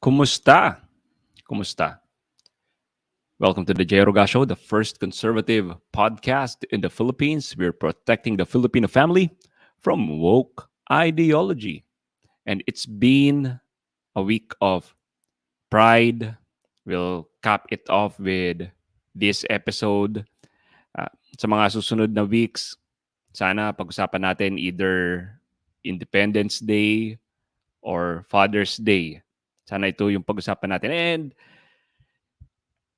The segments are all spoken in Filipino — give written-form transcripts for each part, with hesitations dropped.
Kumusta? Kumusta? Welcome to the Jay Roga Show, the first conservative podcast in the Philippines. We're protecting the Filipino family from woke ideology. And it's been a week of pride. We'll cap it off with this episode. Sa mga susunod na weeks, sana pag-usapan natin either Independence Day or Father's Day. Sana ito yung pag-usapan natin. And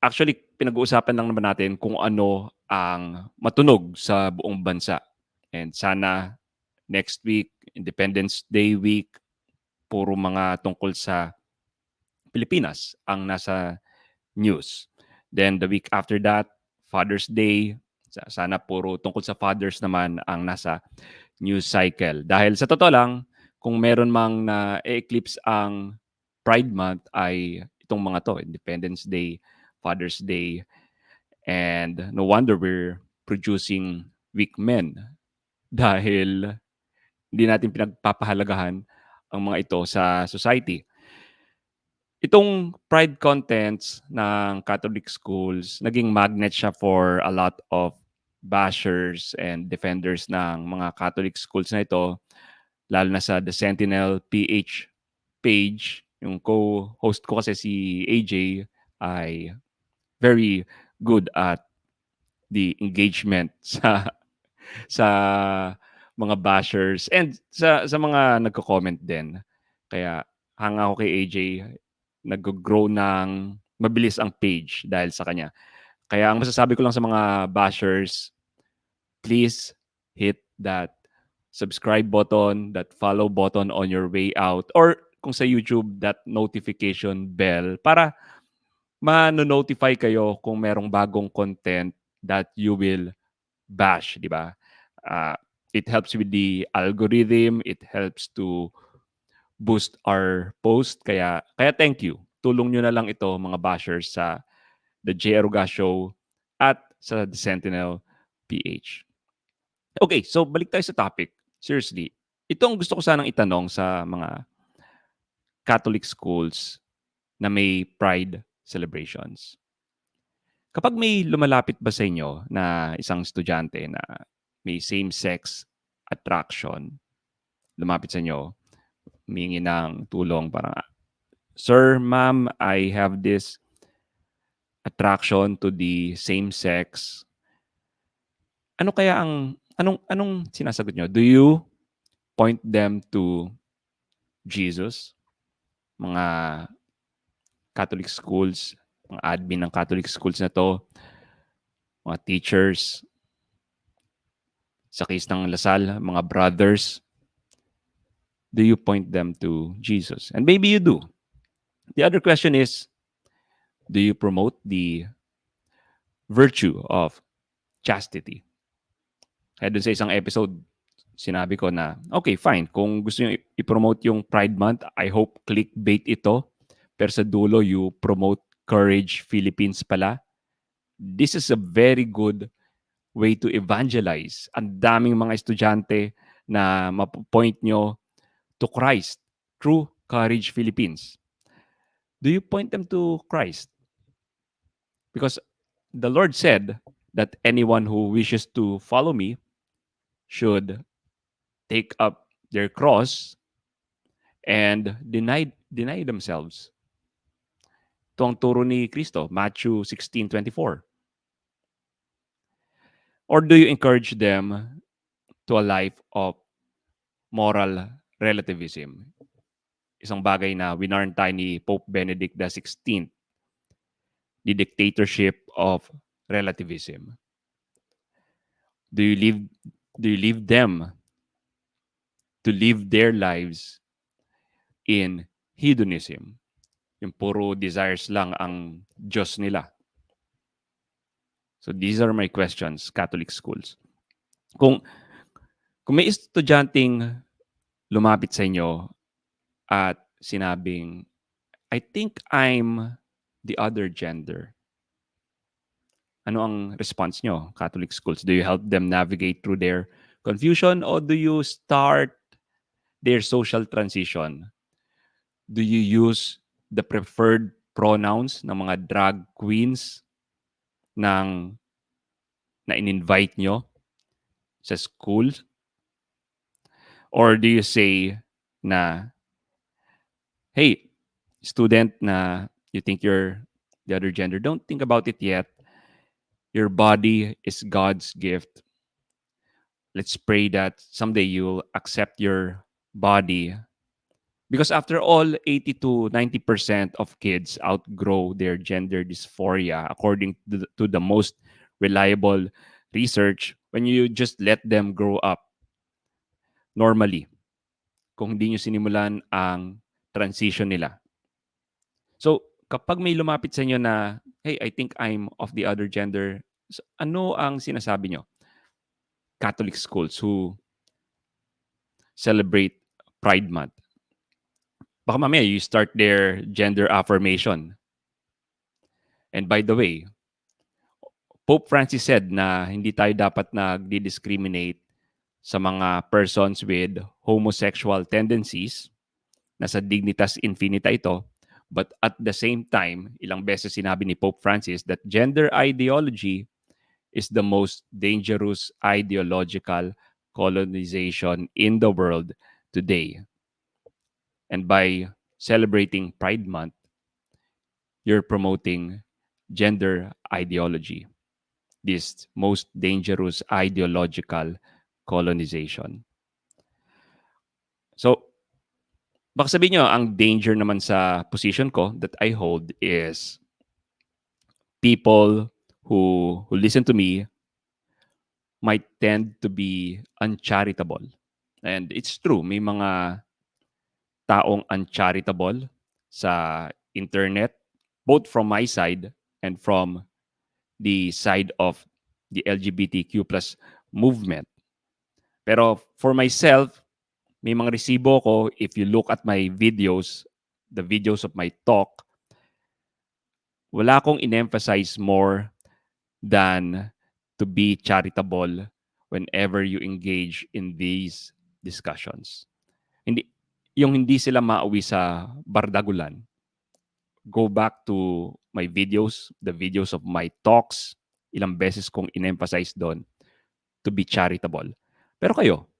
actually, pinag-uusapan lang naman natin kung ano ang matunog sa buong bansa. And sana next week, Independence Day week, puro mga tungkol sa Pilipinas ang nasa news. Then the week after that, Father's Day, sana puro tungkol sa fathers naman ang nasa news cycle. Dahil sa totoo lang, kung meron mang na-eclipse ang Pride Month ay itong mga to, Independence Day, Father's Day, and no wonder we're producing weak men dahil hindi natin pinagpapahalagahan ang mga ito sa society. Itong pride contents ng Catholic schools, naging magnet siya for a lot of bashers and defenders ng mga Catholic schools na ito, lalo na sa The Sentinel PH page. Yung co-host ko kasi si AJ ay very good at the engagement sa mga bashers and sa mga nagko-comment din. Kaya hanga ako kay AJ, nag-grow ng mabilis ang page dahil sa kanya. Kaya ang masasabi ko lang sa mga bashers, please hit that subscribe button, that follow button on your way out, or kung sa YouTube, that notification bell para ma-notify kayo kung merong bagong content that you will bash, di ba? Uh, it helps with the algorithm, it helps to boost our post. Kaya thank you. Tulong nyo na lang ito, mga bashers, sa The J. Aruga Show at sa The Sentinel PH. Okay, so balik tayo sa topic. Seriously, ito ang gusto ko sanang itanong sa mga Catholic schools na may Pride celebrations. Kapag may lumalapit ba sa inyo na isang estudyante na may same-sex attraction, lumapit sa inyo, humingi ng tulong, parang, "Sir, ma'am, I have this attraction to the same sex." Ano kaya anong sinasagot nyo? Do you point them to Jesus? Mga Catholic schools, mga admin ng Catholic schools na to, mga teachers, sa case ng Lasal, mga brothers, do you point them to Jesus? And maybe you do. The other question is, do you promote the virtue of chastity? Kaya dun sa isang episode, sinabi ko na, okay, fine. Kung gusto nyo i-promote yung Pride Month, I hope clickbait ito. Pero sa dulo, you promote Courage Philippines pala. This is a very good way to evangelize. Ang daming mga estudyante na mapopoint nyo to Christ through Courage Philippines. Do you point them to Christ? Because the Lord said that anyone who wishes to follow me should take up their cross and deny themselves. Ito ang turo ni Kristo, Matthew 16:24. Or do you encourage them to a life of moral relativism? Isang bagay na winarantay ni Pope Benedict XVI, the dictatorship of relativism. Do you leave them to live their lives in hedonism? Yung puro desires lang ang Diyos nila. So these are my questions, Catholic schools. Kung may estudyanteng lumapit sa inyo at sinabing, I think I'm the other gender. Ano ang response nyo, Catholic schools? Do you help them navigate through their confusion or do you start their social transition? Do you use the preferred pronouns ng mga drag queens na in-invite nyo sa school? Or do you say na, hey, student na you think you're the other gender, don't think about it yet. Your body is God's gift. Let's pray that someday you'll accept your body. Because after all, 80 to 90% of kids outgrow their gender dysphoria according to the most reliable research when you just let them grow up normally. Kung hindi nyo sinimulan ang transition nila. So, kapag may lumapit sa inyo na, hey, I think I'm of the other gender, so, ano ang sinasabi nyo? Catholic schools who celebrate Pride Month. Baka mamaya you start their gender affirmation. And by the way, Pope Francis said na hindi tayo dapat nagdi-discriminate sa mga persons with homosexual tendencies. Nasa Dignitas Infinita ito. But at the same time, ilang beses sinabi ni Pope Francis that gender ideology is the most dangerous ideological colonization in the world today. And by celebrating Pride Month, you're promoting gender ideology, this most dangerous ideological colonization. So, baka sabihin nyo, ang danger naman sa position ko that I hold is people who listen to me might tend to be uncharitable. And it's true, may mga taong uncharitable sa internet, both from my side and from the side of the LGBTQ plus movement. Pero for myself, may mga resibo ko, if you look at my videos, the videos of my talk, wala akong in-emphasize more than to be charitable whenever you engage in these discussions. Hindi sila mauwi sa bardagulan. Go back to my videos, the videos of my talks, ilang beses kong in-emphasize doon to be charitable. Pero kayo,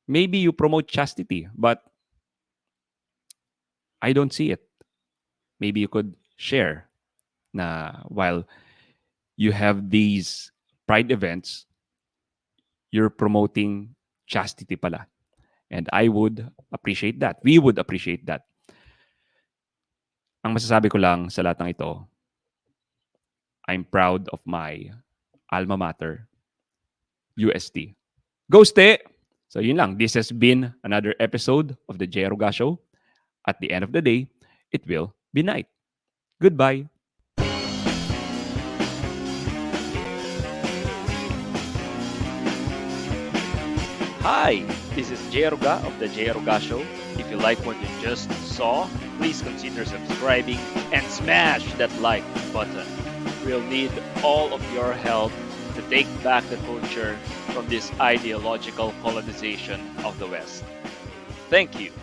maybe you promote chastity, but I don't see it. Maybe you could share na while you have these pride events, you're promoting chastity pala. And I would appreciate that. We would appreciate that. Ang masasabi ko lang sa lahat ng ito, I'm proud of my alma mater, UST. Go Ste! So yun lang. This has been another episode of the J. Aruga Show. At the end of the day, it will be night. Goodbye. Hi, this is J. Aruga of the J. Aruga Show. If you like what you just saw, please consider subscribing and smash that like button. We'll need all of your help to take back the culture from this ideological colonization of the West. Thank you.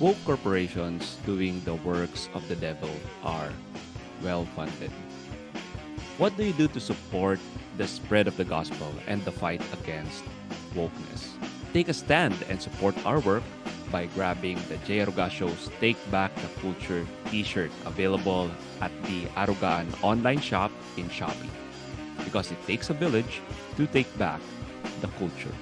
Woke corporations doing the works of the devil are well-funded. What do you do to support the spread of the gospel and the fight against wokeness? Take a stand and support our work by grabbing the J. Aruga Show's Take Back the Culture t-shirt available at the Arugaan online shop in Shopee. Because it takes a village to take back the culture.